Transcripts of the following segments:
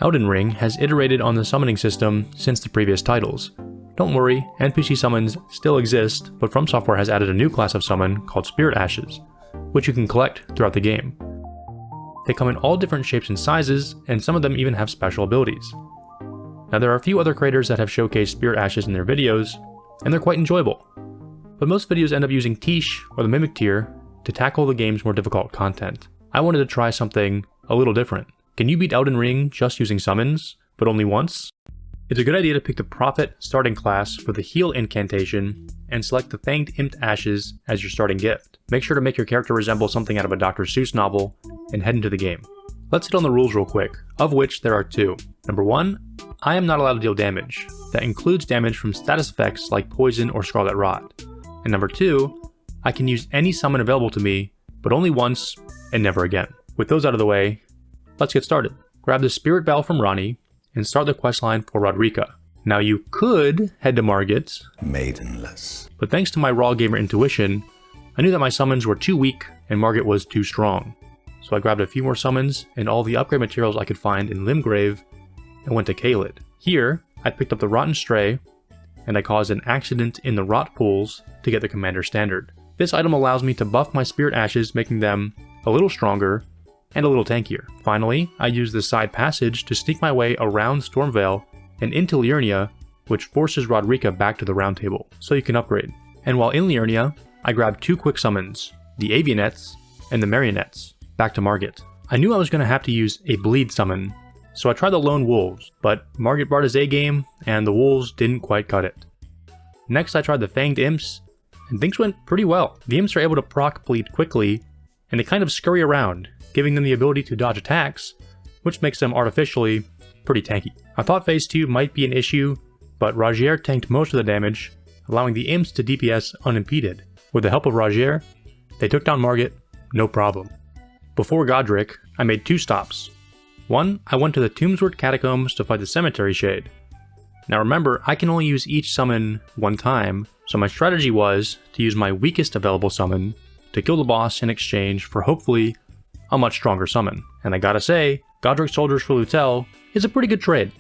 Elden Ring has iterated on the summoning system since the previous titles. Don't worry, NPC summons still exist, but From Software has added a new class of summon called Spirit Ashes, which you can collect throughout the game. They come in all different shapes and sizes, and some of them even have special abilities. Now there are a few other creators that have showcased Spirit Ashes in their videos, and they're quite enjoyable. But most videos end up using Tish or the Mimic tier to tackle the game's more difficult content. I wanted to try something a little different. Can you beat Elden Ring just using summons, but only once? It's a good idea to pick the Prophet starting class for the heal incantation and select the Fanged Imp Ashes as your starting gift. Make sure to make your character resemble something out of a Dr. Seuss novel and head into the game. Let's hit on the rules real quick, of which there are two. Number 1, I am not allowed to deal damage. That includes damage from status effects like Poison or Scarlet Rot. And number 2, I can use any summon available to me, but only once and never again. With those out of the way, let's get started. Grab the Spirit Bell from Ranni and start the questline for Rodrika. Now you could head to Margit, maidenless, but thanks to my raw gamer intuition, I knew that my summons were too weak and Margit was too strong. So I grabbed a few more summons and all the upgrade materials I could find in Limgrave and went to Caelid. Here, I picked up the Rotten Stray, and I caused an accident in the Rot Pools to get the Commander Standard. This item allows me to buff my Spirit Ashes, making them a little stronger and a little tankier. Finally, I used the side passage to sneak my way around Stormveil and into Liurnia, which forces Rodrika back to the round table, so you can upgrade. And while in Liurnia, I grabbed 2 quick summons, the Avionettes and the Marionettes, back to Margit. I knew I was going to have to use a bleed summon, so I tried the Lone Wolves, but Margit brought his A-game, and the Wolves didn't quite cut it. Next I tried the Fanged Imps, and things went pretty well. The Imps are able to proc bleed quickly, and they kind of scurry around, giving them the ability to dodge attacks, which makes them artificially pretty tanky. I thought phase 2 might be an issue, but Ragier tanked most of the damage, allowing the Imps to DPS unimpeded. With the help of Ragier, they took down Margit, no problem. Before Godrick, I made 2 stops. One, I went to the Tombswort Catacombs to fight the Cemetery Shade. Now remember, I can only use each summon one time, so my strategy was to use my weakest available summon to kill the boss in exchange for hopefully a much stronger summon. And I gotta say, Godrick Soldiers for Leyndell is a pretty good trade.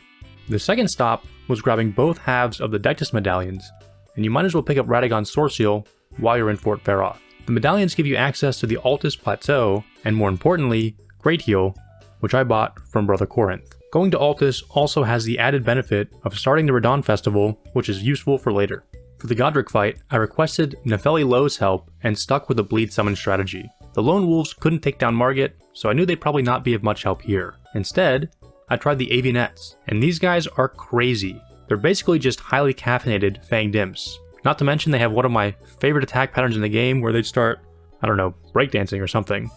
The second stop was grabbing both halves of the Dectus medallions, and you might as well pick up Radagon's Sword Seal while you're in Fort Feroth. The medallions give you access to the Altus Plateau, and more importantly, Great Heal, which I bought from Brother Corinth. Going to Altus also has the added benefit of starting the Radahn Festival, which is useful for later. For the Godrick fight, I requested Nepheli Lowe's help and stuck with the bleed summon strategy. The Lone Wolves couldn't take down Margit, so I knew they'd probably not be of much help here. Instead, I tried the Avionettes, and these guys are crazy. They're basically just highly caffeinated Fanged Imps. Not to mention they have one of my favorite attack patterns in the game where they'd start, I don't know, breakdancing or something.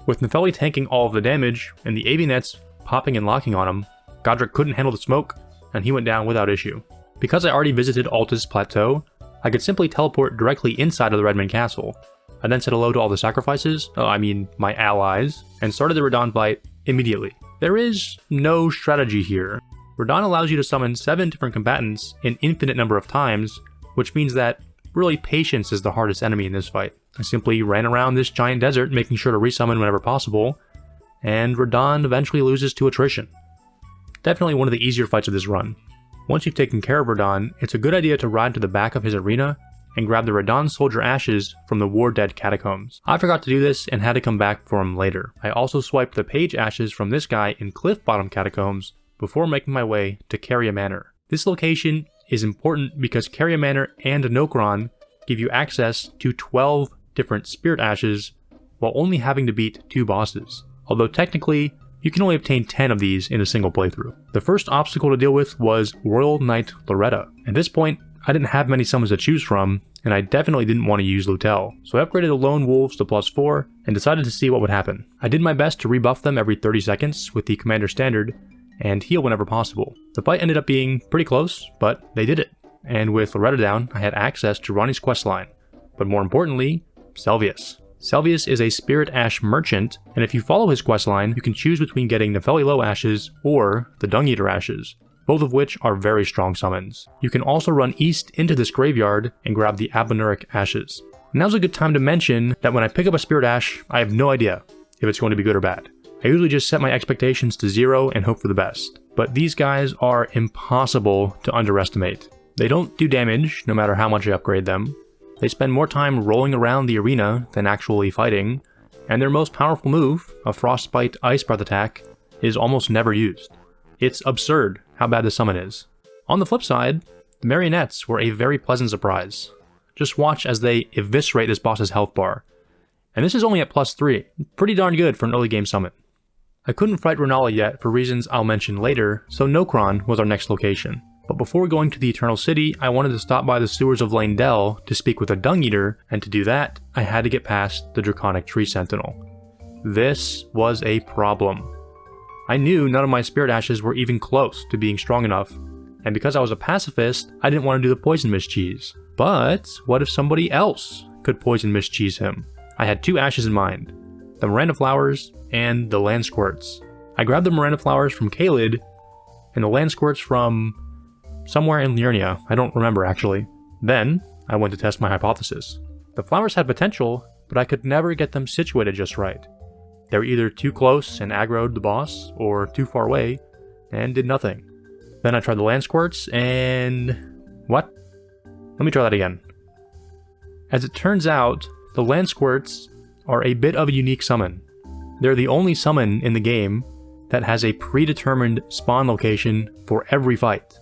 With Nepheli tanking all of the damage, and the Avionettes popping and locking on him, Godrick couldn't handle the smoke, and he went down without issue. Because I already visited Altus Plateau, I could simply teleport directly inside of the Redmond Castle. I then said hello to all the sacrifices, my allies, and started the Radahn fight immediately. There is no strategy here. Radahn allows you to summon 7 different combatants an infinite number of times, which means that really patience is the hardest enemy in this fight. I simply ran around this giant desert making sure to resummon whenever possible, and Radahn eventually loses to attrition. Definitely one of the easier fights of this run. Once you've taken care of Radahn, it's a good idea to ride to the back of his arena and grab the Radahn Soldier Ashes from the War Dead Catacombs. I forgot to do this and had to come back for him later. I also swiped the Page Ashes from this guy in Cliff Bottom Catacombs before making my way to Caria Manor. This location is important because Caria Manor and Nokron give you access to 12 different Spirit Ashes while only having to beat 2 bosses. Although technically, you can only obtain 10 of these in a single playthrough. The first obstacle to deal with was Royal Knight Loretta. At this point, I didn't have many summons to choose from, and I definitely didn't want to use Leyndell, so I upgraded the Lone Wolves to +4 and decided to see what would happen. I did my best to rebuff them every 30 seconds with the Commander Standard, and heal whenever possible. The fight ended up being pretty close, but they did it. And with Loretta down, I had access to Ranni's questline, but more importantly, Selvius. Selvius is a Spirit Ash merchant, and if you follow his questline, you can choose between getting Nepheli Lowe Ashes or the Dung Eater Ashes, both of which are very strong summons. You can also run east into this graveyard and grab the Abonuric Ashes. Now's a good time to mention that when I pick up a Spirit Ash, I have no idea if it's going to be good or bad. I usually just set my expectations to 0 and hope for the best, but these guys are impossible to underestimate. They don't do damage no matter how much I upgrade them. They spend more time rolling around the arena than actually fighting, and their most powerful move, a Frostbite Ice Breath attack, is almost never used. It's absurd how bad the summon is. On the flip side, the marionettes were a very pleasant surprise. Just watch as they eviscerate this boss's health bar. And this is only at +3, pretty darn good for an early game summon. I couldn't fight Renala yet for reasons I'll mention later, so Nokron was our next location. But before going to the Eternal City, I wanted to stop by the sewers of Leyndell to speak with a Dung Eater, and to do that, I had to get past the Draconic Tree Sentinel. This was a problem. I knew none of my Spirit Ashes were even close to being strong enough, and because I was a pacifist, I didn't want to do the Poison Mist Cheese. But what if somebody else could Poison Mist Cheese him? I had 2 ashes in mind, the Miranda Flowers and the Land Squirts. I grabbed the Miranda Flowers from Caelid, and the Land Squirts from somewhere in Liurnia, I don't remember actually. Then, I went to test my hypothesis. The flowers had potential, but I could never get them situated just right. They were either too close and aggroed the boss, or too far away, and did nothing. Then I tried the Land Squirts, and... what? Let me try that again. As it turns out, the Land Squirts are a bit of a unique summon. They're the only summon in the game that has a predetermined spawn location for every fight.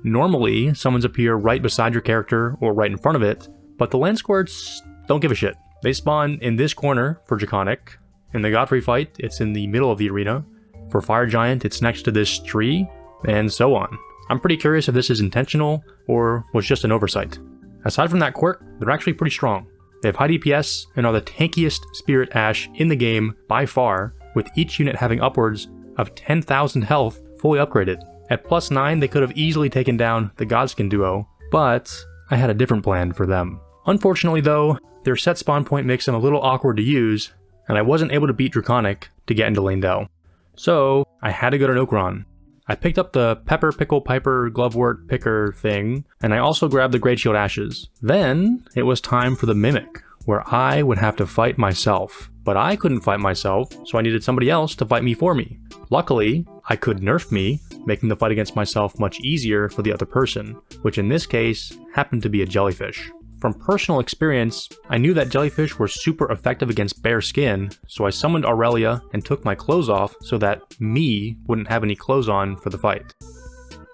Normally, summons appear right beside your character or right in front of it, but the Land Squirts don't give a shit. They spawn in this corner for Draconic. In the Godfrey fight, it's in the middle of the arena. For Fire Giant, it's next to this tree, and so on. I'm pretty curious if this is intentional or was just an oversight. Aside from that quirk, they're actually pretty strong. They have high DPS and are the tankiest Spirit Ash in the game by far, with each unit having upwards of 10,000 health fully upgraded. At +9, they could have easily taken down the Godskin duo, but I had a different plan for them. Unfortunately though, their set spawn point makes them a little awkward to use, and I wasn't able to beat Draconic to get into Leyndell. So, I had to go to Nokron. I picked up the Pepper, Pickle, Piper, Glovewort, Picker thing, and I also grabbed the Great Shield Ashes. Then, it was time for the Mimic, where I would have to fight myself. But I couldn't fight myself, so I needed somebody else to fight me for me. Luckily, I could nerf me, making the fight against myself much easier for the other person, which in this case, happened to be a jellyfish. From personal experience, I knew that jellyfish were super effective against bare skin, so I summoned Aurelia and took my clothes off so that me wouldn't have any clothes on for the fight.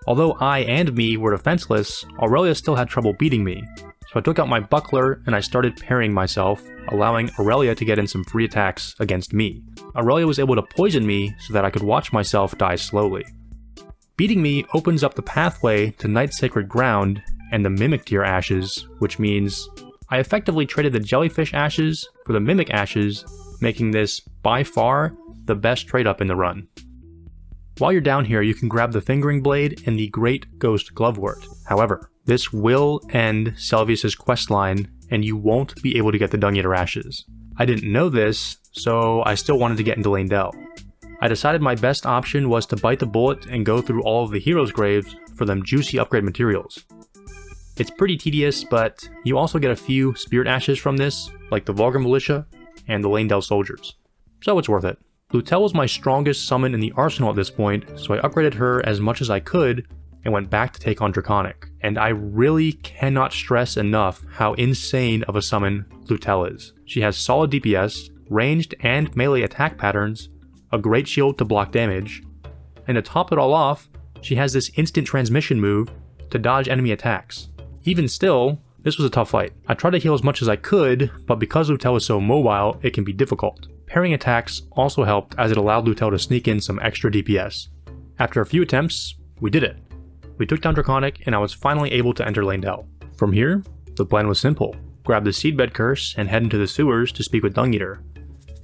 Although I and me were defenseless, Aurelia still had trouble beating me, so I took out my buckler and I started parrying myself, allowing Aurelia to get in some free attacks against me. Aurelia was able to poison me so that I could watch myself die slowly. Beating me opens up the pathway to Night Sacred Ground and the Mimic Tier Ashes, which means I effectively traded the Jellyfish Ashes for the Mimic Ashes, making this, by far, the best trade-up in the run. While you're down here, you can grab the Fingering Blade and the Great Ghost Glovewort. However, this will end Selvius' questline, and you won't be able to get the Dung Eater Ashes. I didn't know this, so I still wanted to get into Leyndell. I decided my best option was to bite the bullet and go through all of the heroes' graves for them juicy upgrade materials. It's pretty tedious, but you also get a few Spirit Ashes from this, like the Vulgar Militia and the Leyndell Soldiers. So it's worth it. Leyndell was my strongest summon in the arsenal at this point, so I upgraded her as much as I could and went back to take on Draconic. And I really cannot stress enough how insane of a summon Leyndell is. She has solid DPS, ranged and melee attack patterns, a great shield to block damage, and to top it all off, she has this instant transmission move to dodge enemy attacks. Even still, this was a tough fight. I tried to heal as much as I could, but because Leyndell is so mobile, it can be difficult. Parrying attacks also helped as it allowed Leyndell to sneak in some extra DPS. After a few attempts, we did it. We took down Draconic and I was finally able to enter Leyndell. From here, the plan was simple. Grab the Seedbed Curse and head into the sewers to speak with Dung Eater.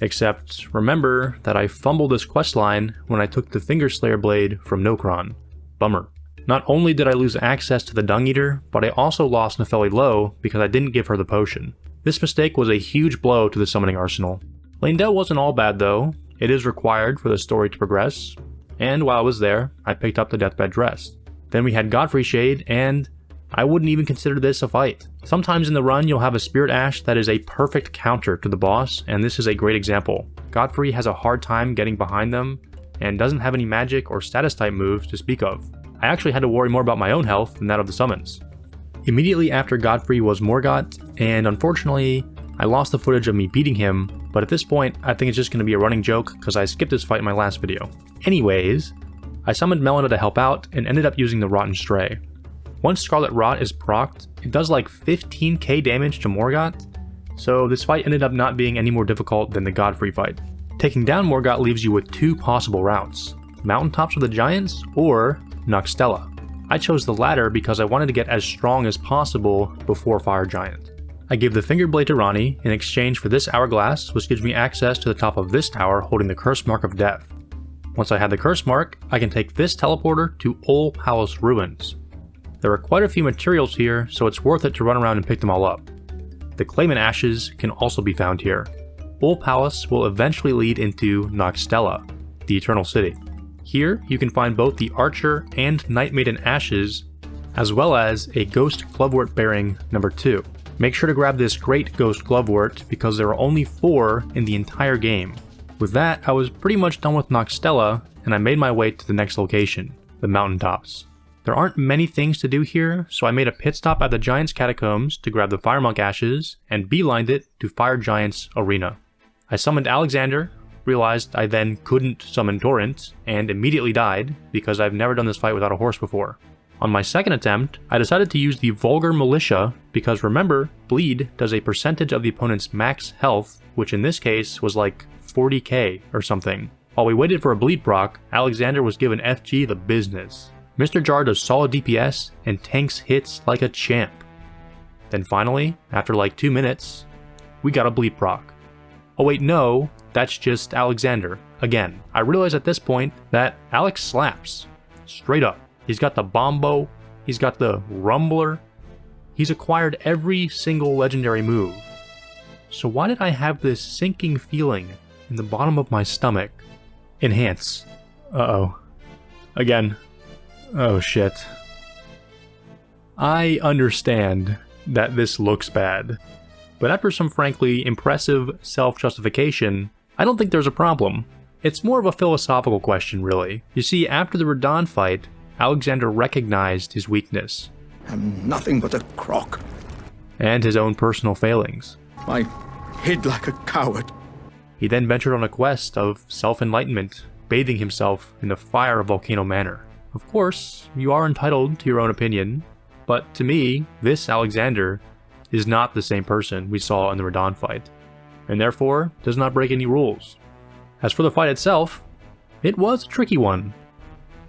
Except, remember that I fumbled this questline when I took the Fingerslayer Blade from Nokron. Bummer. Not only did I lose access to the Dung Eater, but I also lost Nepheli Low because I didn't give her the potion. This mistake was a huge blow to the summoning arsenal. Leyndell wasn't all bad though. It is required for the story to progress, and while I was there, I picked up the Deathbed Dress. Then we had Godfrey Shade, and I wouldn't even consider this a fight. Sometimes in the run you'll have a Spirit Ash that is a perfect counter to the boss, and this is a great example. Godfrey has a hard time getting behind them, and doesn't have any magic or status type moves to speak of. I actually had to worry more about my own health than that of the summons. Immediately after Godfrey was Morgott, and unfortunately I lost the footage of me beating him, but at this point I think it's just going to be a running joke because I skipped this fight in my last video. Anyways, I summoned Malenia to help out and ended up using the Rotten Stray. Once Scarlet Rot is procced, it does like 15k damage to Morgott, so this fight ended up not being any more difficult than the Godfrey fight. Taking down Morgott leaves you with two possible routes: Mountaintops of the Giants or Nokstella. I chose the latter because I wanted to get as strong as possible before Fire Giant. I gave the Fingered Blade to Ranni in exchange for this Hourglass, which gives me access to the top of this tower holding the Curse Mark of Death. Once I have the Curse Mark, I can take this teleporter to Ol Palace Ruins. There are quite a few materials here, so it's worth it to run around and pick them all up. The Claimant Ashes can also be found here. Ol Palace will eventually lead into Nokstella, the Eternal City. Here, you can find both the Archer and Night Maiden Ashes, as well as a Ghost Glovewort bearing number 2. Make sure to grab this great Ghost Glovewort because there are only 4 in the entire game. With that, I was pretty much done with Nokstella, and I made my way to the next location, the Mountaintops. There aren't many things to do here, so I made a pit stop at the Giant's Catacombs to grab the Fire Monk Ashes, and beelined it to Fire Giant's Arena. I summoned Alexander, realized I then couldn't summon Torrent, and immediately died, because I've never done this fight without a horse before. On my second attempt, I decided to use the Vulgar Militia, because remember, Bleed does a percentage of the opponent's max health, which in this case was like 40k or something. While we waited for a Bleed proc, Alexander was given FG the business. Mr. Jar does solid DPS and tanks hits like a champ. Then finally, after like 2 minutes, we got a Bleed proc. Oh wait, no, that's just Alexander. Again, I realize at this point that Alex slaps. Straight up. He's got the Bombo, he's got the Rumbler, he's acquired every single legendary move. So why did I have this sinking feeling in the bottom of my stomach? Enhance. Uh-oh. Again. Oh shit. I understand that this looks bad, but after some frankly impressive self-justification, I don't think there's a problem. It's more of a philosophical question, really. You see, after the Radahn fight, Alexander recognized his weakness. I'm nothing but a crock. And his own personal failings. I hid like a coward. He then ventured on a quest of self-enlightenment, bathing himself in the fire of Volcano Manor. Of course, you are entitled to your own opinion, but to me, this Alexander is not the same person we saw in the Radahn fight, and therefore does not break any rules. As for the fight itself, it was a tricky one.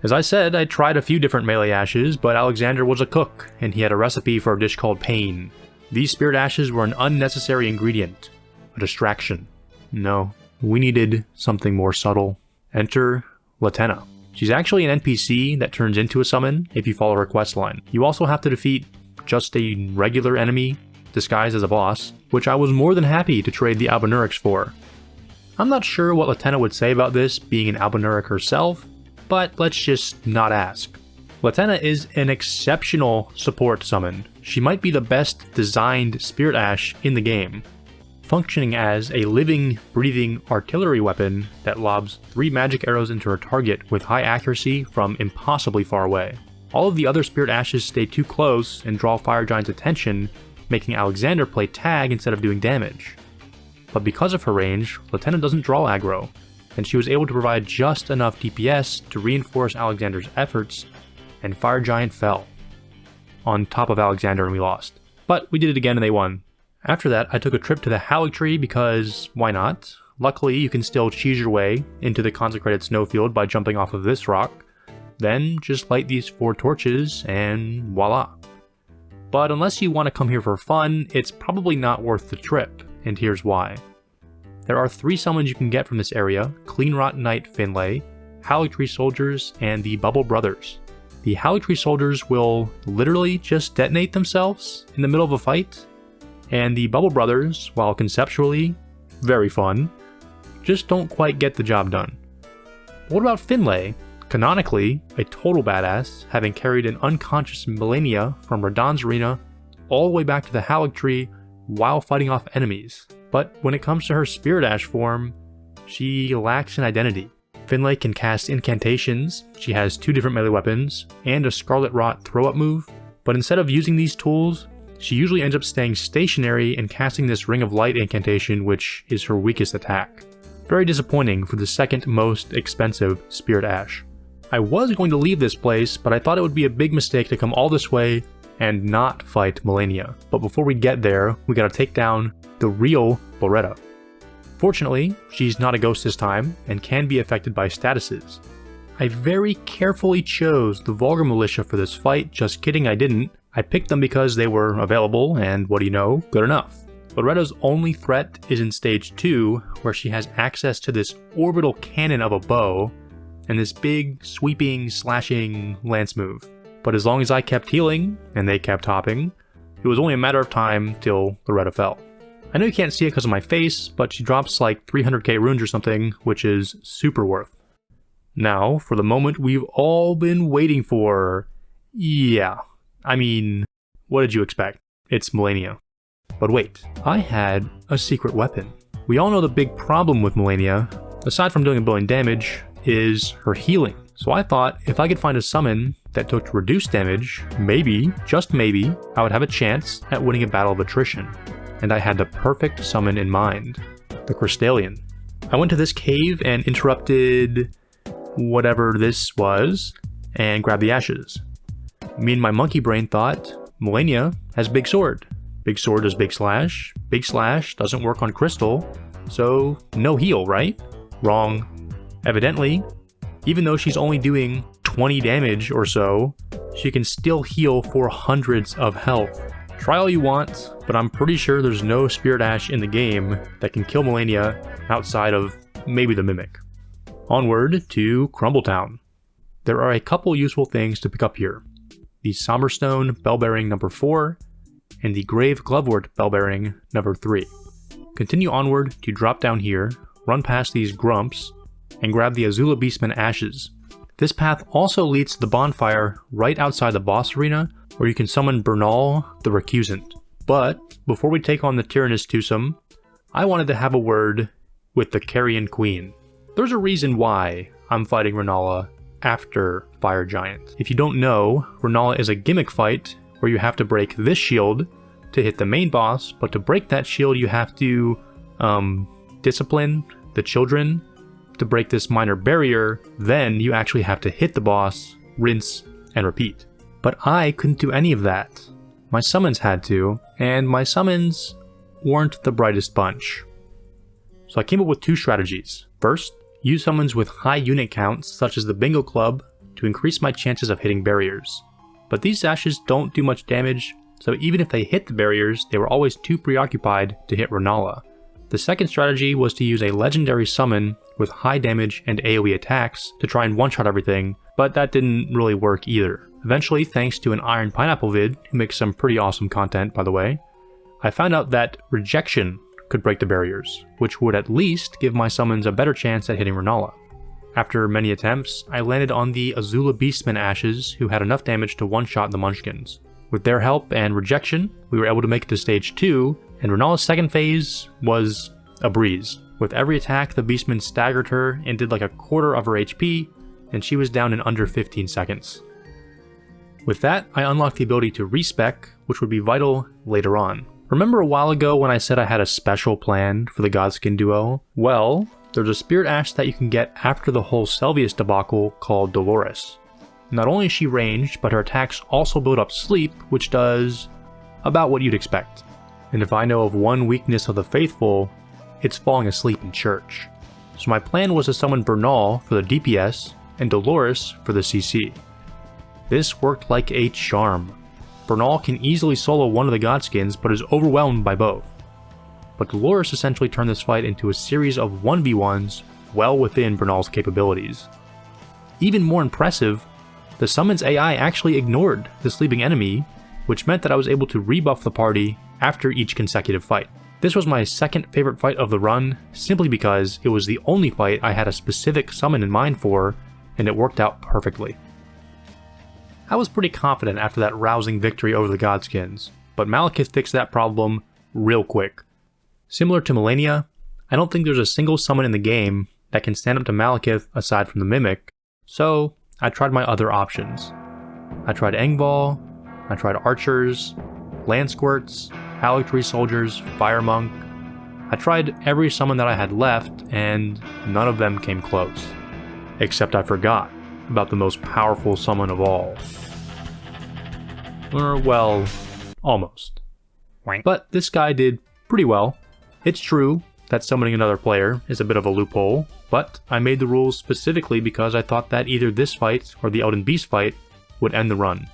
As I said, I tried a few different melee ashes, but Alexander was a cook, and he had a recipe for a dish called pain. These spirit ashes were an unnecessary ingredient, a distraction. No, we needed something more subtle. Enter Latenna. She's actually an NPC that turns into a summon if you follow her questline. You also have to defeat just a regular enemy disguised as a boss, which I was more than happy to trade the Albinaurics for. I'm not sure what Latenna would say about this being an Albinauric herself, but let's just not ask. Latenna is an exceptional support summon. She might be the best designed Spirit Ash in the game, functioning as a living, breathing artillery weapon that lobs 3 magic arrows into her target with high accuracy from impossibly far away. All of the other Spirit Ashes stay too close and draw Fire Giant's attention, making Alexander play tag instead of doing damage. But because of her range, Latenna doesn't draw aggro, and she was able to provide just enough DPS to reinforce Alexander's efforts, and Fire Giant fell. On top of Alexander and we lost. But we did it again and they won. After that, I took a trip to the Haligtree because why not? Luckily, you can still cheese your way into the consecrated snowfield by jumping off of this rock. Then just light these 4 torches and voila. But unless you want to come here for fun, it's probably not worth the trip, and here's why. There are 3 summons you can get from this area: Cleanrot Knight Finlay, Haligtree Soldiers, and the Bubble Brothers. The Haligtree Soldiers will literally just detonate themselves in the middle of a fight, and the Bubble Brothers, while conceptually very fun, just don't quite get the job done. What about Finlay? Canonically, a total badass, having carried an unconscious Malenia from Radahn's arena all the way back to the Haligtree while fighting off enemies. But when it comes to her Spirit Ash form, she lacks an identity. Finlay can cast incantations, she has 2 different melee weapons, and a Scarlet Rot throw-up move, but instead of using these tools, she usually ends up staying stationary and casting this Ring of Light incantation, which is her weakest attack. Very disappointing for the second most expensive Spirit Ash. I was going to leave this place, but I thought it would be a big mistake to come all this way and not fight Malenia. But before we get there, we gotta take down the real Loretta. Fortunately, she's not a ghost this time, and can be affected by statuses. I very carefully chose the Vulgar Militia for this fight, just kidding I didn't. I picked them because they were available, and what do you know, good enough. Loretta's only threat is in stage 2, where she has access to this orbital cannon of a bow, and this big, sweeping, slashing lance move. But as long as I kept healing, and they kept hopping, it was only a matter of time till Loretta fell. I know you can't see it because of my face, but she drops like 300k runes or something, which is super worth. Now, for the moment we've all been waiting for. Yeah, I mean, what did you expect? It's Malenia. But wait, I had a secret weapon. We all know the big problem with Malenia, aside from doing a billion damage, is her healing. So I thought if I could find a summon that took reduced damage, maybe, just maybe, I would have a chance at winning a battle of attrition. And I had the perfect summon in mind, the Crystallian. I went to this cave and interrupted whatever this was, and grabbed the ashes. Me and my monkey brain thought, Malenia has big sword. Big sword does big slash doesn't work on crystal, so no heal, right? Wrong. Evidently, even though she's only doing 20 damage or so, she can still heal for hundreds of health. Try all you want, but I'm pretty sure there's no Spirit Ash in the game that can kill Malenia outside of maybe the Mimic. Onward to Crumbletown. There are a couple useful things to pick up here. The Somberstone Bellbearing number 4, and the Grave Glovewort Bellbearing number 3. Continue onward to drop down here, run past these grumps, and grab the Azula Beastman Ashes. This path also leads to the bonfire right outside the boss arena, where you can summon Bernal the Recusant. But before we take on the Tyrannus twosome, I wanted to have a word with the Carian Queen. There's a reason why I'm fighting Renala after Fire Giant. If you don't know, Renala is a gimmick fight where you have to break this shield to hit the main boss, but to break that shield you have to discipline the children to break this minor barrier, then you actually have to hit the boss, rinse, and repeat. But I couldn't do any of that. My summons had to, and my summons weren't the brightest bunch. So I came up with 2 strategies. First, use summons with high unit counts, such as the Bingo Club, to increase my chances of hitting barriers. But these ashes don't do much damage, so even if they hit the barriers, they were always too preoccupied to hit Renala. The second strategy was to use a legendary summon with high damage and AoE attacks to try and one-shot everything, but that didn't really work either. Eventually, thanks to an Iron Pineapple vid, who makes some pretty awesome content by the way, I found out that Rejection could break the barriers, which would at least give my summons a better chance at hitting Renala. After many attempts, I landed on the Azula Beastman Ashes, who had enough damage to one-shot the Munchkins. With their help and Rejection, we were able to make it to stage 2, and Renala's second phase was a breeze. With every attack, the Beastman staggered her and did like a quarter of her HP, and she was down in under 15 seconds. With that, I unlocked the ability to respec, which would be vital later on. Remember a while ago when I said I had a special plan for the Godskin duo? Well, there's a Spirit Ash that you can get after the whole Selvius debacle called Dolores. Not only is she ranged, but her attacks also build up sleep, which does about what you'd expect. And if I know of one weakness of the faithful, it's falling asleep in church. So my plan was to summon Bernal for the DPS and Dolores for the CC. This worked like a charm. Bernal can easily solo one of the Godskins, but is overwhelmed by both. But Dolores essentially turned this fight into a series of 1v1s well within Bernal's capabilities. Even more impressive, the summon's AI actually ignored the sleeping enemy, which meant that I was able to rebuff the party after each consecutive fight. This was my second favorite fight of the run, simply because it was the only fight I had a specific summon in mind for, and it worked out perfectly. I was pretty confident after that rousing victory over the Godskins, but Maliketh fixed that problem real quick. Similar to Malenia, I don't think there's a single summon in the game that can stand up to Maliketh aside from the Mimic, so I tried my other options. I tried Engvall, I tried Archers, Land Squirts, Haligtree Soldiers, Fire Monk. I tried every summon that I had left, and none of them came close. Except I forgot about the most powerful summon of all. Or, well, almost. But this guy did pretty well. It's true that summoning another player is a bit of a loophole, but I made the rules specifically because I thought that either this fight or the Elden Beast fight would end the run.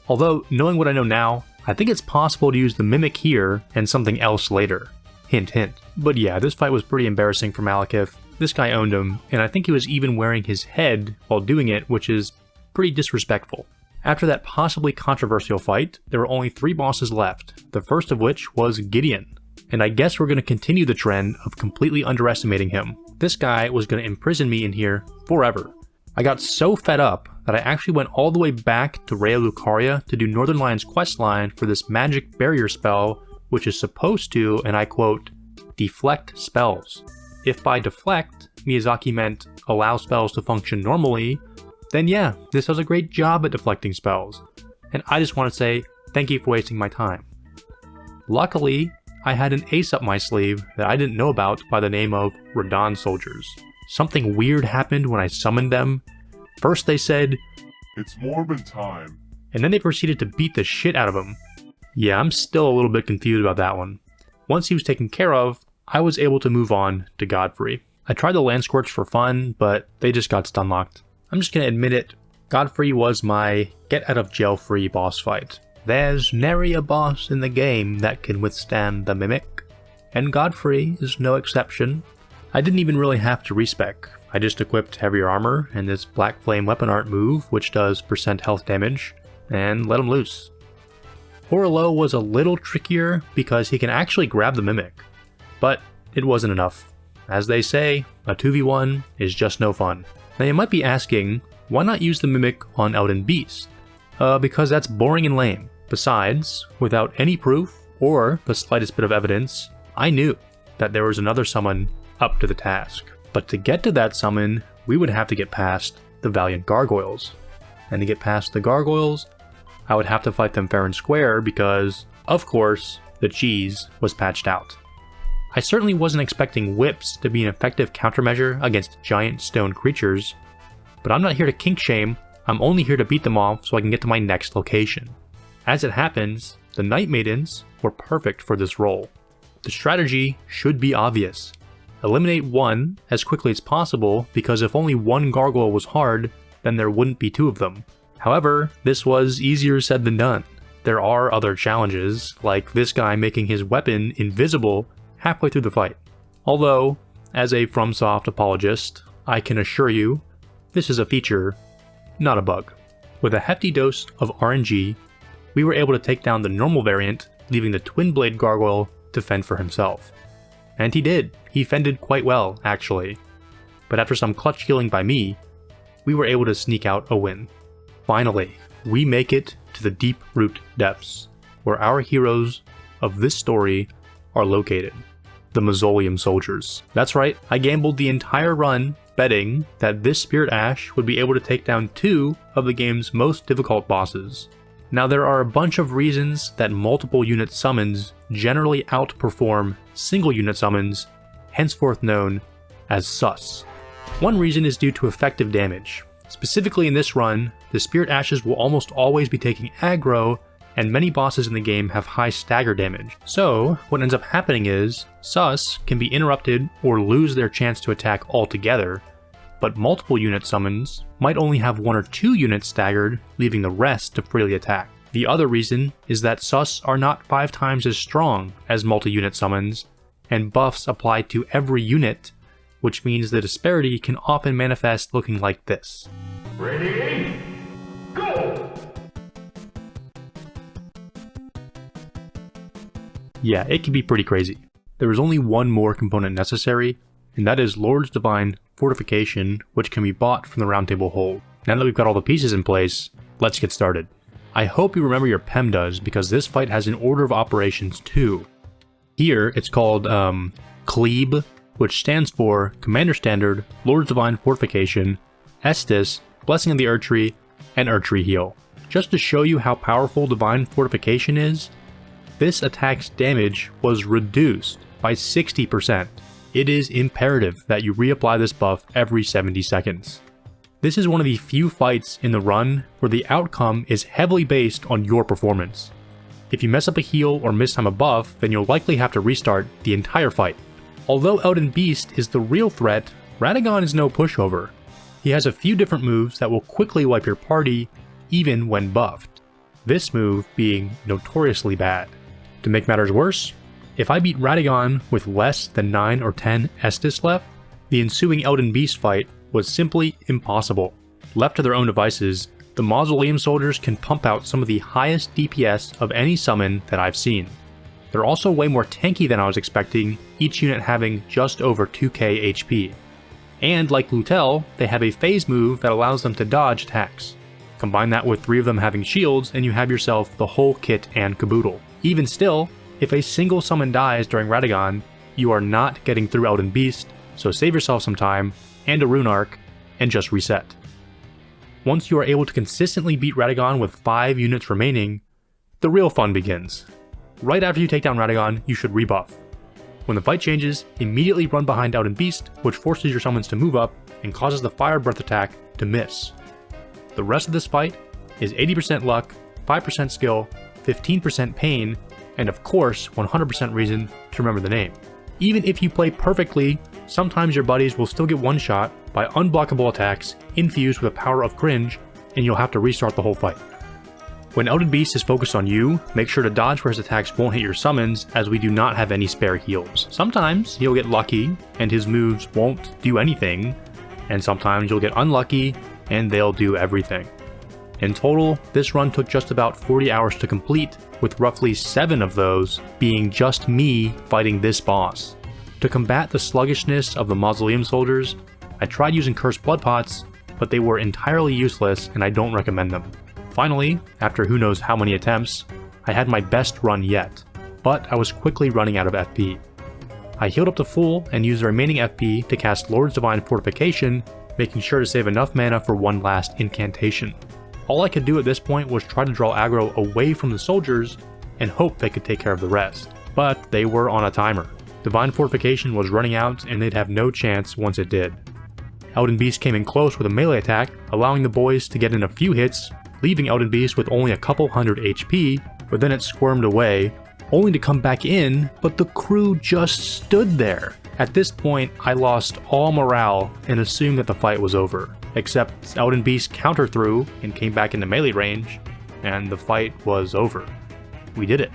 Although, knowing what I know now, I think it's possible to use the Mimic here and something else later. Hint hint. But yeah, this fight was pretty embarrassing for Maliketh. This guy owned him, and I think he was even wearing his head while doing it, which is pretty disrespectful. After that possibly controversial fight, there were only 3 bosses left, the first of which was Gideon. And I guess we're going to continue the trend of completely underestimating him. This guy was going to imprison me in here forever. I got so fed up that I actually went all the way back to Caria to do Northern Lion's questline for this magic barrier spell, which is supposed to, and I quote, deflect spells. If by deflect, Miyazaki meant allow spells to function normally, then yeah, this does a great job at deflecting spells. And I just want to say, thank you for wasting my time. Luckily, I had an ace up my sleeve that I didn't know about by the name of Radahn soldiers. Something weird happened when I summoned them. First they said, "It's Morbin time," and then they proceeded to beat the shit out of him. Yeah, I'm still a little bit confused about that one. Once he was taken care of, I was able to move on to Godfrey. I tried the Land Squirts for fun, but they just got stun locked. I'm just gonna admit it, Godfrey was my get out of jail free boss fight. There's nary a boss in the game that can withstand the Mimic, and Godfrey is no exception. I didn't even really have to respec. I just equipped heavier armor and this Black Flame weapon art move, which does % health damage, and let him loose. Horlo was a little trickier because he can actually grab the Mimic, but it wasn't enough. As they say, a 2v1 is just no fun. Now you might be asking, why not use the Mimic on Elden Beast? Because that's boring and lame. Besides, without any proof or the slightest bit of evidence, I knew that there was another summon up to the task. But to get to that summon, we would have to get past the Valiant Gargoyles. And to get past the Gargoyles, I would have to fight them fair and square because, of course, the cheese was patched out. I certainly wasn't expecting whips to be an effective countermeasure against giant stone creatures, but I'm not here to kink shame, I'm only here to beat them off so I can get to my next location. As it happens, the Night Maidens were perfect for this role. The strategy should be obvious. Eliminate one as quickly as possible, because if only one gargoyle was hard, then there wouldn't be 2 of them. However, this was easier said than done. There are other challenges, like this guy making his weapon invisible halfway through the fight. Although, as a FromSoft apologist, I can assure you, this is a feature, not a bug. With a hefty dose of RNG, we were able to take down the normal variant, leaving the Twin Blade Gargoyle to fend for himself. And he did. He fended quite well, actually. But after some clutch healing by me, we were able to sneak out a win. Finally, we make it to the Deep Root Depths, where our heroes of this story are located. The Mausoleum soldiers. That's right, I gambled the entire run betting that this Spirit Ash would be able to take down 2 of the game's most difficult bosses. Now there are a bunch of reasons that multiple unit summons generally outperform single unit summons, henceforth known as sus. One reason is due to effective damage. Specifically in this run, the Spirit Ashes will almost always be taking aggro, and many bosses in the game have high stagger damage. So what ends up happening is, sus can be interrupted or lose their chance to attack altogether, but multiple unit summons might only have 1 or 2 units staggered, leaving the rest to freely attack. The other reason is that sus are not 5 times as strong as multi-unit summons, and buffs apply to every unit, which means the disparity can often manifest looking like this. Ready? Go! Yeah, it can be pretty crazy. There is only one more component necessary, and that is Lord's Divine Fortification, which can be bought from the Round Table Hold. Now that we've got all the pieces in place, let's get started. I hope you remember your PEMDAs, because this fight has an order of operations too. Here, it's called, Cleave, which stands for Commander Standard, Lord's Divine Fortification, Estus, Blessing of the Erdtree, and Erdtree Heal. Just to show you how powerful Divine Fortification is, this attack's damage was reduced by 60%. It is imperative that you reapply this buff every 70 seconds. This is one of the few fights in the run where the outcome is heavily based on your performance. If you mess up a heal or miss time a buff, then you'll likely have to restart the entire fight. Although Elden Beast is the real threat, Radagon is no pushover. He has a few different moves that will quickly wipe your party, even when buffed. This move being notoriously bad. To make matters worse, if I beat Radagon with less than 9 or 10 Estus left, the ensuing Elden Beast fight was simply impossible. Left to their own devices, the Mausoleum soldiers can pump out some of the highest DPS of any summon that I've seen. They're also way more tanky than I was expecting, each unit having just over 2k HP. And like Leyndell, they have a phase move that allows them to dodge attacks. Combine that with 3 of them having shields and you have yourself the whole kit and caboodle. Even still, if a single summon dies during Radagon, you are not getting through Elden Beast, so save yourself some time and a rune arc, and just reset. Once you are able to consistently beat Radagon with 5 units remaining, the real fun begins. Right after you take down Radagon, you should rebuff. When the fight changes, immediately run behind Elden Beast, which forces your summons to move up and causes the Fire Breath attack to miss. The rest of this fight is 80% luck, 5% skill, 15% pain, and of course 100% reason to remember the name. Even if you play perfectly, sometimes your buddies will still get one-shot by unblockable attacks infused with the power of cringe, and you'll have to restart the whole fight. When Elden Beast is focused on you, make sure to dodge where his attacks won't hit your summons, as we do not have any spare heals. Sometimes he'll get lucky, and his moves won't do anything, and sometimes you'll get unlucky, and they'll do everything. In total, this run took just about 40 hours to complete, with roughly 7 of those being just me fighting this boss. To combat the sluggishness of the Mausoleum soldiers, I tried using Cursed Blood Pots, but they were entirely useless and I don't recommend them. Finally, after who knows how many attempts, I had my best run yet, but I was quickly running out of FP. I healed up to full and used the remaining FP to cast Lord's Divine Fortification, making sure to save enough mana for one last incantation. All I could do at this point was try to draw aggro away from the soldiers and hope they could take care of the rest, but they were on a timer. Divine Fortification was running out and they'd have no chance once it did. Elden Beast came in close with a melee attack, allowing the boys to get in a few hits, leaving Elden Beast with only a couple hundred HP, but then it squirmed away, only to come back in, but the crew just stood there. At this point, I lost all morale and assumed that the fight was over, except Elden Beast counter threw and came back into melee range, and the fight was over. We did it.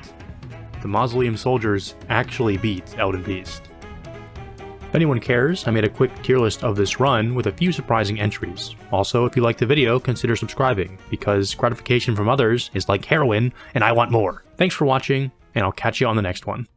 The Mausoleum soldiers actually beat Elden Beast. If anyone cares, I made a quick tier list of this run with a few surprising entries. Also, if you liked the video, consider subscribing, because gratification from others is like heroin, and I want more. Thanks for watching, and I'll catch you on the next one.